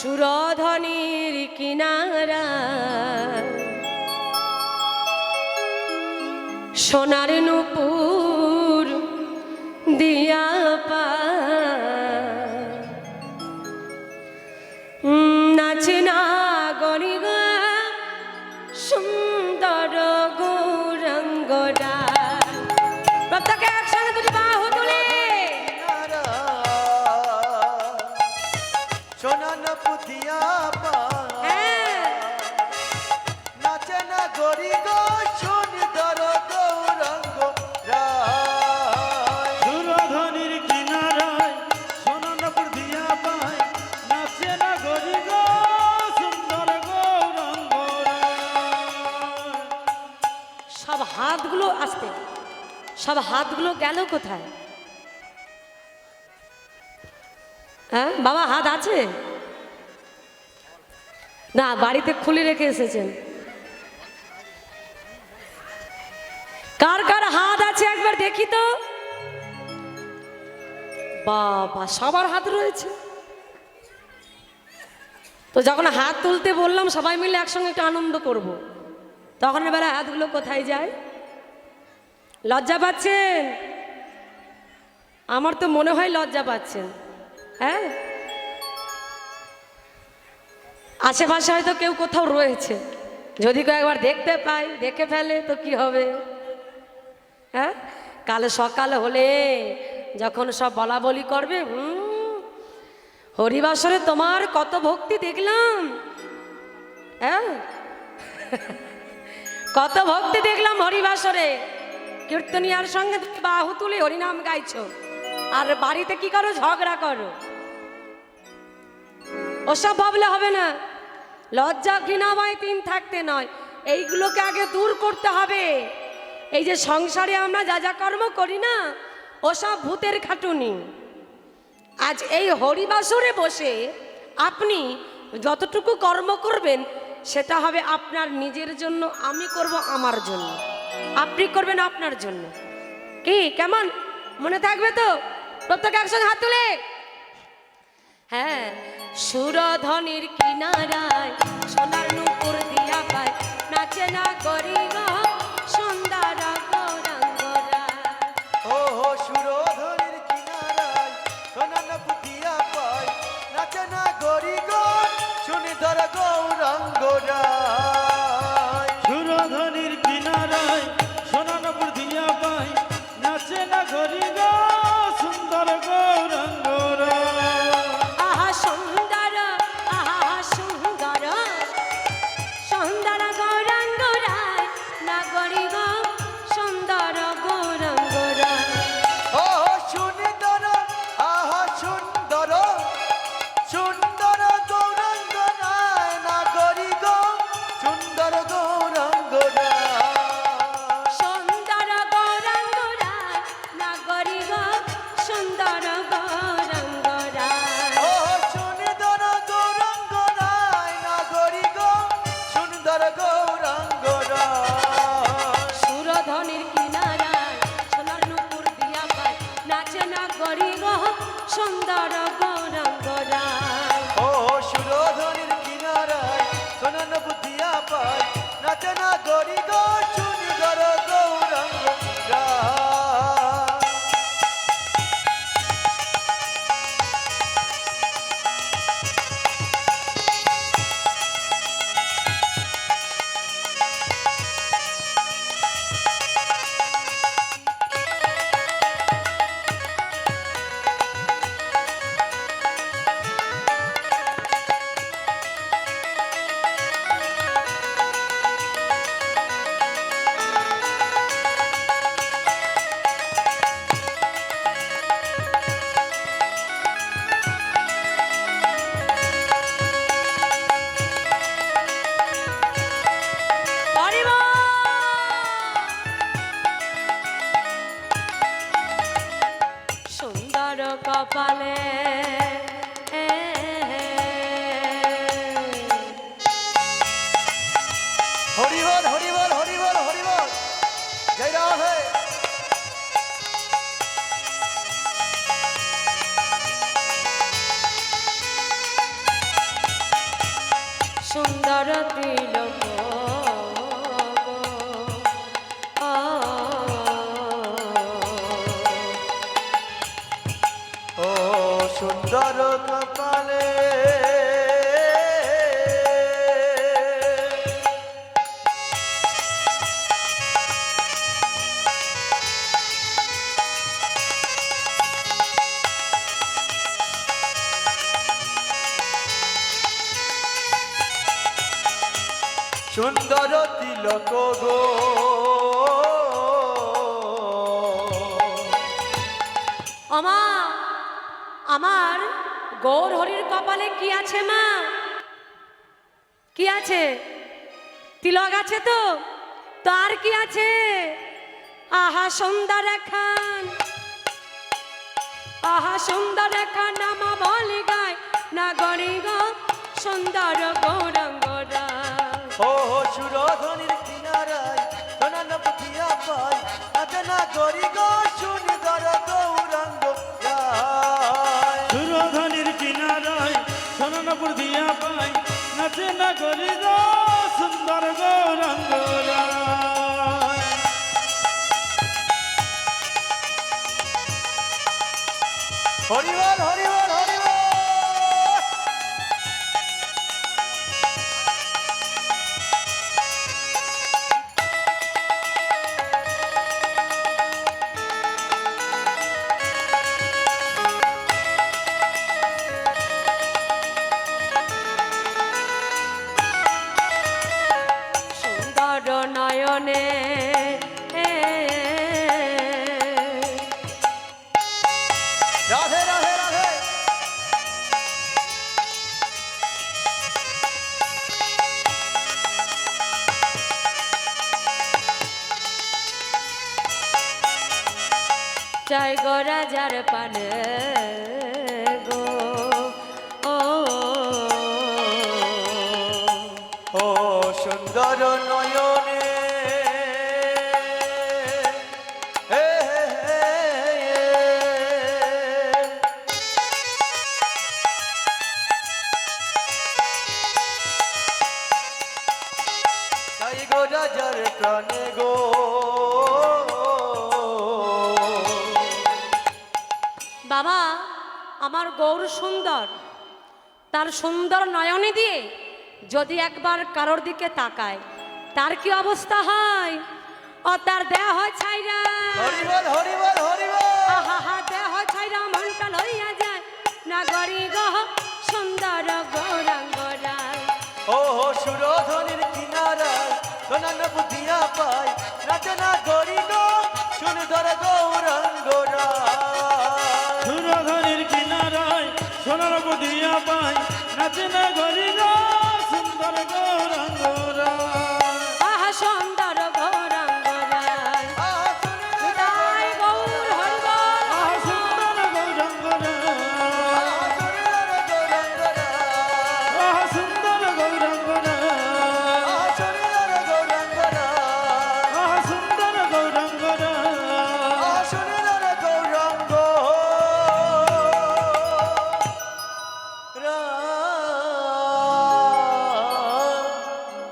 সুরধনির কিনারা সোনার নূপুর দিয়া পা নাচে না গরিগা সুন্দর গৌরাঙ্গরা। প্রত্যেকে একসঙ্গে দুটি বাহু তুলে সোনান পুতিয়া পা নাচে না গরি গো সুন্দর গৌরাঙ্গ রায়। সুরধনির কিনারায় সোনানপুর দিয়া পায় নাচে না গরি গো সুন্দর গৌরাঙ্গ রায়। সব হাতগুলো আসতে, সব হাতগুলো গেল কোথায়? হ্যাঁ বাবা, হাত আছে না? বাড়িতে খুলে রেখে এসেছেন। কার কার হাত আছে একবার দেখি তো। বাবা, সবার হাত রয়েছে। তো যখন হাত তুলতে বললাম সবাই মিলে একসঙ্গে একটু আনন্দ করব, তখন এবারে হাতগুলো কোথায় যায়? লজ্জা পাচ্ছেন? আমার তো মনে হয় লজ্জা পাচ্ছেন। হ্যাঁ, আশেপাশে হয়তো কেউ কোথাও রয়েছে, যদি কেউ একবার দেখতে পাই, দেখে ফেলে তো কি হবে? হ্যাঁ, কাল সকাল হলে যখন সব বলা বলি করবে, হরিবাসরে তোমার কত ভক্তি দেখলাম। হ্যাঁ, কত ভক্তি দেখলাম হরিবাসরে। কীর্তনিয়ার সঙ্গে বাহু তুলে হরিনাম গাইছো, আর বাড়িতে কি করো? ঝগড়া করো। ওসব ভাবলে হবে না। লজ্জা ঘৃণাময় তিন থাকতে নয়, এইগুলোকে আগে দূর করতে হবে। এই যে সংসারে আমরা যা যা কর্ম করি না, ওসব ভূতের খাটুনি। আজ এই হরিবাসরে বসে আপনি যতটুকু কর্ম করবেন সেটা হবে আপনার নিজের জন্য, আমি করব আমার জন্য, আপনি করবেন আপনার জন্য। কি কেমন মনে থাকবে তো? প্রত্যেক একসঙ্গে হাত তুলে। হ্যাঁ, সুরধনির কিনারায় সোনার নূপুর দিয়া পায় নাচে না গরিব সুন্দর গৌরাঙ্গরা। ও হো সুরধনির কিনারায় সোনান পুতিয়া পায় নাচে না গরি গো সুন্দর গৌরাঙ্গ রায়। সুরধনির কিনারায় সোনানপুর দিয়া পায় নাচে না গরি গো সুন্দর গৌরাঙ্গ রায়। আহা সুন্দর, আহা সুন্দর, সুন্দর গৌরাঙ্গরা। সুন্দর তিলক আ, ও সুন্দর কপালে সুন্দর তিলক গো আমা আমার গৌর হরির কপালে কি আছে মা? কি আছে? তিলক আছে তো? তো আর কি আছে? আহা সুন্দর খান, আহা সুন্দর খান নামা বলে গায় না গরি গো সুন্দর গৌরাঙ্গরা। ও সুরধনির কিনারায় সোনান পুতিয়া পাই নাচে না গরি গো সুন্দর গৌরাঙ্গ রায়। সুরধনির কিনারায় সোনানপুর দিয়া পাই নাচে না করি গো সুন্দর গৌরাঙ্গ রায়। হরিবল হরিবল হরিবল। সুন্দর নয়নে রাধে রাধে রাধে। জয় গো রাজার পানে গো ও ও সুন্দর নয়নে হে হে হে। তাই গো রাজার প্রাণে গো বাবা আমার গৌর সুন্দর, তার সুন্দর নয়নে দিয়ে যদি একবার কারোর দিকে তাকায় তার কি অবস্থা হয়? ও তার দেহ ছাইরা হরিবল হরিবল হরিবল। আহা দেহ ছাইরা মনটা লইয়া যায় না গরি গহ সুন্দর গৌরাঙ্গ রায়। ও সুরধনির কিনারায় সোনান বুধিয়া পাই নাচে না গরি গো সুন্দর গৌরাঙ্গ রায়। সুরধনির কিনারায় সোনানপুর দিয়া পাই নাচে না করি গো সুন্দর গৌরাঙ্গ